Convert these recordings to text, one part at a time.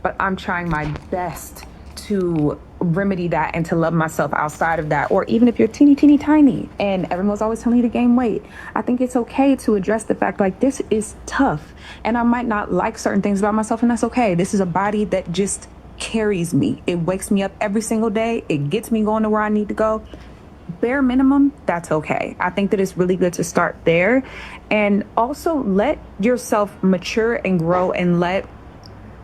but I'm trying my best to remedy that and to love myself outside of that. Or even if you're teeny, teeny, tiny and everyone's always telling you to gain weight, I think it's okay to address the fact like this is tough and I might not like certain things about myself, and that's okay. This is a body that just carries me. It wakes me up every single day. It gets me going to where I need to go. Bare minimum, that's okay. I think that it's really good to start there and also let yourself mature and grow and let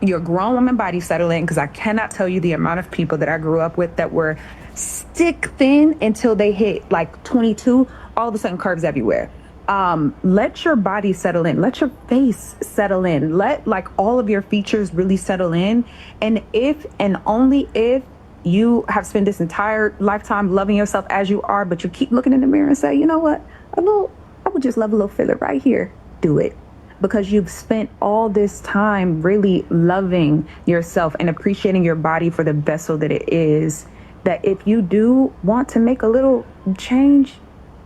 your grown woman body settle in, because I cannot tell you the amount of people that I grew up with that were stick thin until they hit like 22, all of a sudden curves everywhere. Let your body settle in, let your face settle in, let like all of your features really settle in. And if and only if you have spent this entire lifetime loving yourself as you are, but you keep looking in the mirror and say, you know what, I would just love a little filler right here, do it, because you've spent all this time really loving yourself and appreciating your body for the vessel that it is. That if you do want to make a little change,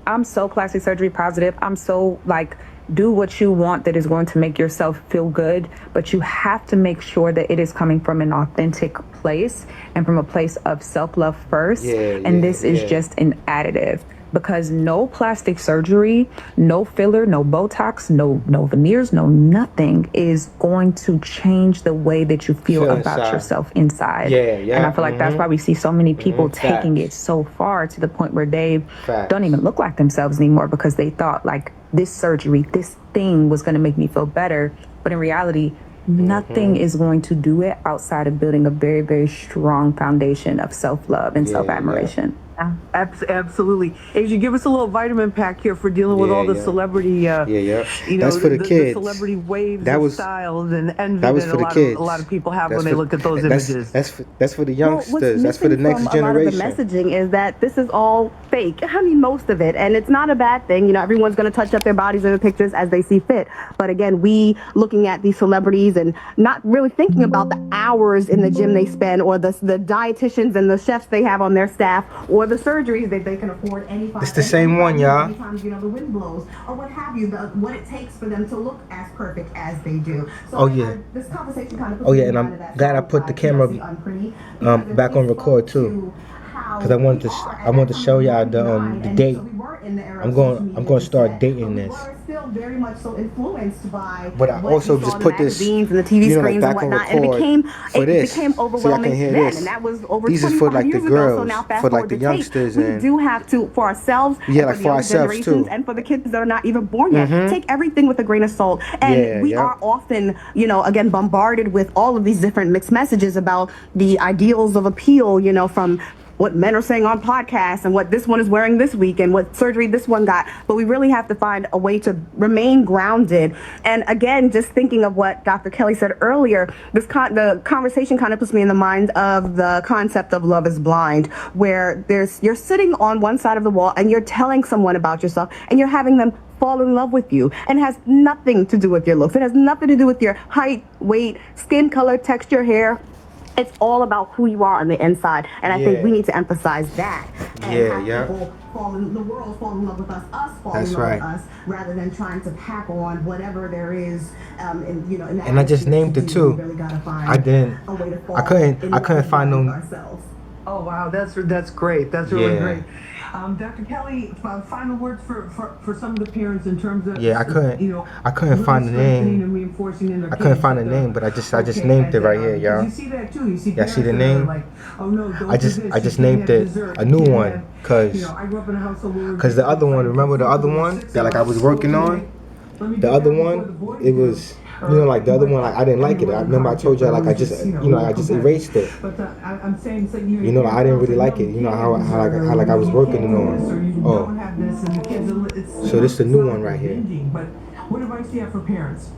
I'm so plastic surgery positive. I'm so like, do what you want that is going to make yourself feel good, but you have to make sure that it is coming from an authentic place and from a place of self-love first. And this is just an additive, because no plastic surgery, no filler, no Botox, no veneers, no nothing is going to change the way that you feel about yourself inside. And I feel like that's why we see so many people taking it so far to the point where they don't even look like themselves anymore, because they thought like this surgery, this thing was going to make me feel better. But in reality, nothing is going to do it outside of building a very, very strong foundation of self-love and self-admiration. Absolutely. Asia, give us a little vitamin pack here for dealing with all the celebrity, you know, that's for the kids. The celebrity waves that was, of styles and envy that was that for the kids. A lot of people have when they look at those images. That's for the youngsters. That's for the next generation. A lot of the messaging is that this is all fake. I mean, most of it, and it's not a bad thing. You know, everyone's going to touch up their bodies in the pictures as they see fit. But again, we looking at these celebrities and not really thinking about the hours in the gym they spend, or the dietitians and the chefs they have on their staff, or the surgeries that they can afford. It's the same one, y'all. Anytime, you know, the wind blows or what have you, what it takes for them to look as perfect as they do. So this conversation kind of and I'm glad I put the camera back on record too, because I wanted to show y'all the date. I'm going to start dating this. Still very much so influenced by, but I also just put this, and the TV screens like and whatnot, and it became overwhelming then, and that was over 25 years ago. So now fast forward the youngsters, we do have to, for ourselves, like for ourselves too, and for the kids that are not even born yet, take everything with a grain of salt. And we are often, you know, again bombarded with all of these different mixed messages about the ideals of appeal, you know, from what men are saying on podcasts and what this one is wearing this week and what surgery this one got. But we really have to find a way to remain grounded. And again, just thinking of what Dr. Kelly said earlier, the conversation kind of puts me in the mind of the concept of love is blind, where you're sitting on one side of the wall and you're telling someone about yourself and you're having them fall in love with you, and it has nothing to do with your looks. It has nothing to do with your height, weight, skin color, texture, hair. It's all about who you are on the inside, and I think we need to emphasize that. And people the world fall in love with us fall in love with us, rather than trying to pack on whatever there is. And you know, and I just named it too. Really I couldn't find no. Oh wow, that's great. That's really great. Dr. Kelly, final words for some of the parents in terms of I couldn't find the name. I couldn't find the name, but I just named it right here, y'all. You see that too. You see the name? Like, oh no, I just named it a new one, cause the other one. Remember the other one that like I was working on? The other one, it was. You know, like the other one, like I didn't like it. I remember I told you, like I just erased it. But I'm saying, so you know, like, I didn't really like it. You know how like I was working on. So this is the new one right here. But what advice do you have for parents?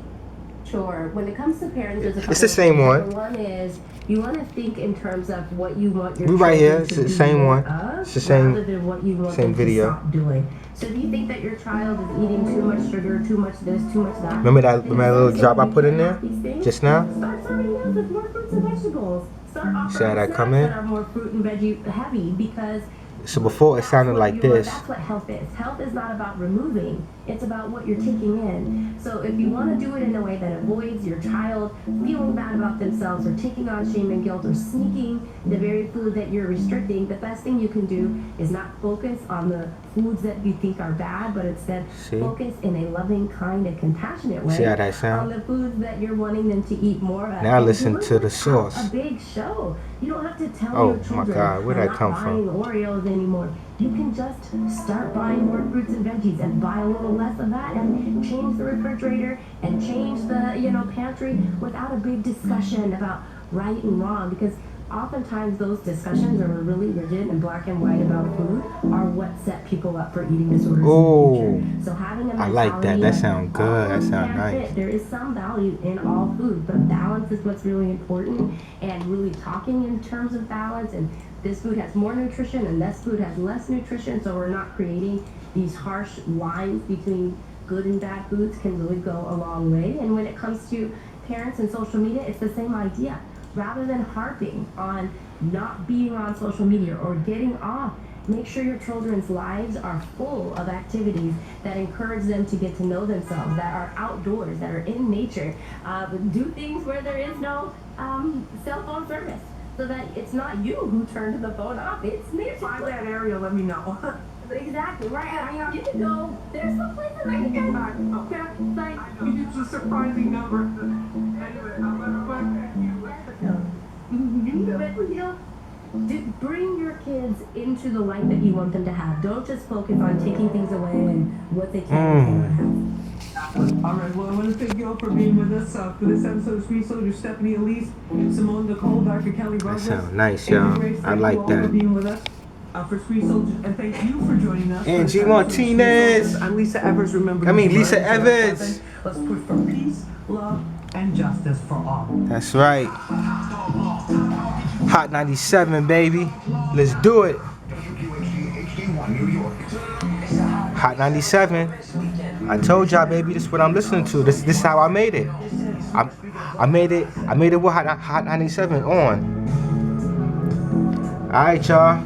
Sure. When it comes to parents, it's the same one. One is you want to think in terms of what you want your children right here. It's the same one. It's the same. Rather than what you want same them video. To stop doing. So do you think that your child is eating too much sugar, too much this, too much that? Remember that little drop I put in there just now? Start starting out with more fruits and vegetables. Start offering snacks that are more fruit and veggie heavy, because so before it sounded like this. That's what health is. Health is not about removing. It's about what you're taking in. So if you want to do it in a way that avoids your child feeling bad about themselves or taking on shame and guilt or sneaking the very food that you're restricting, the best thing you can do is not focus on the foods that you think are bad, but instead focus in a loving, kind, and compassionate way how that sound? on the foods that you're wanting them to eat more of. Now listen to the sauce. A big show. You don't have to tell Oh your children my God, where'd that come buying from? Oreos anymore. You can just start buying more fruits and veggies and buy a little less of that and change the refrigerator and change the, pantry without a big discussion about right and wrong, because oftentimes those discussions are really rigid and black and white about food are what set people up for eating disorders in the future. So having a I like that. That sounds good. That sounds nice. There is some value in all food, but balance is what's really important, and really talking in terms of balance, and this food has more nutrition and this food has less nutrition, so we're not creating these harsh lines between good and bad foods can really go a long way. And when it comes to parents and social media, it's the same idea. Rather than harping on not being on social media or getting off, make sure your children's lives are full of activities that encourage them to get to know themselves, that are outdoors, that are in nature. Do things where there is no cell phone service, so that it's not you who turned the phone off, it's nature. Find that area, let me know. Exactly, right. You can go, there's some places I can go. Okay. Like, It's a surprising number. Anyway, I'm gonna contact you. bring your kids into the life that you want them to have. Don't just focus on taking things away and what they can have. All right, well, I want to thank you all for being with us for this episode of Street Soldier. Stephanie Elise, Simone Nicole, Dr. Kelly That Rogers. sounds nice, y'all. I like Thank you all for that. being with us for Street Soldier, and thank you for joining us. Angie for this episode of Martinez. Street Soldier. I'm Lisa Evers. Remember, Lisa Evans. Let's push for peace, love, and justice for all. That's right. Hot 97, baby. Let's do it. Hot 97. I told y'all, baby, this is what I'm listening to. This is how I made it. I made it with Hot 97 on. Alright, y'all.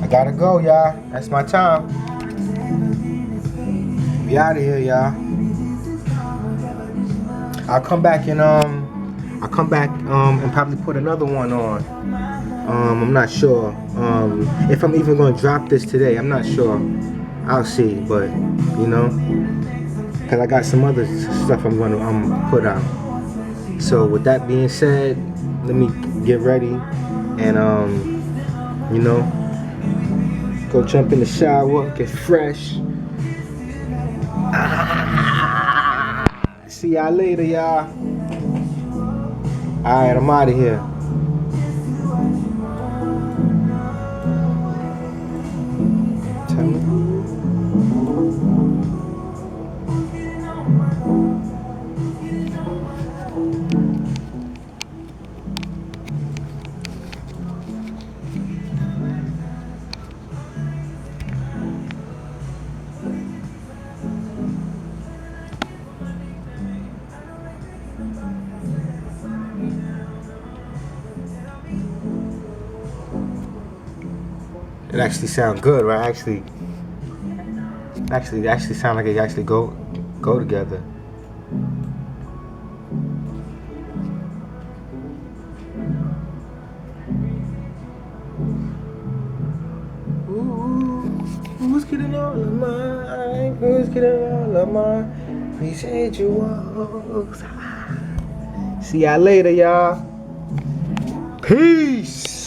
I gotta go, y'all. That's my time. We out of here, y'all. I'll come back and probably put another one on. I'm not sure if I'm even gonna drop this today. I'm not sure. I'll see, but cause I got some other stuff I'm gonna put out. So with that being said, let me get ready and go jump in the shower, get fresh. See y'all later, y'all. Alright, I'm out of here. Tell me. It actually sounds good, right? Actually sound like it actually go together. Ooh, who's getting all of mine? Who's getting all of mine? Appreciate you all. See y'all later, y'all. Peace.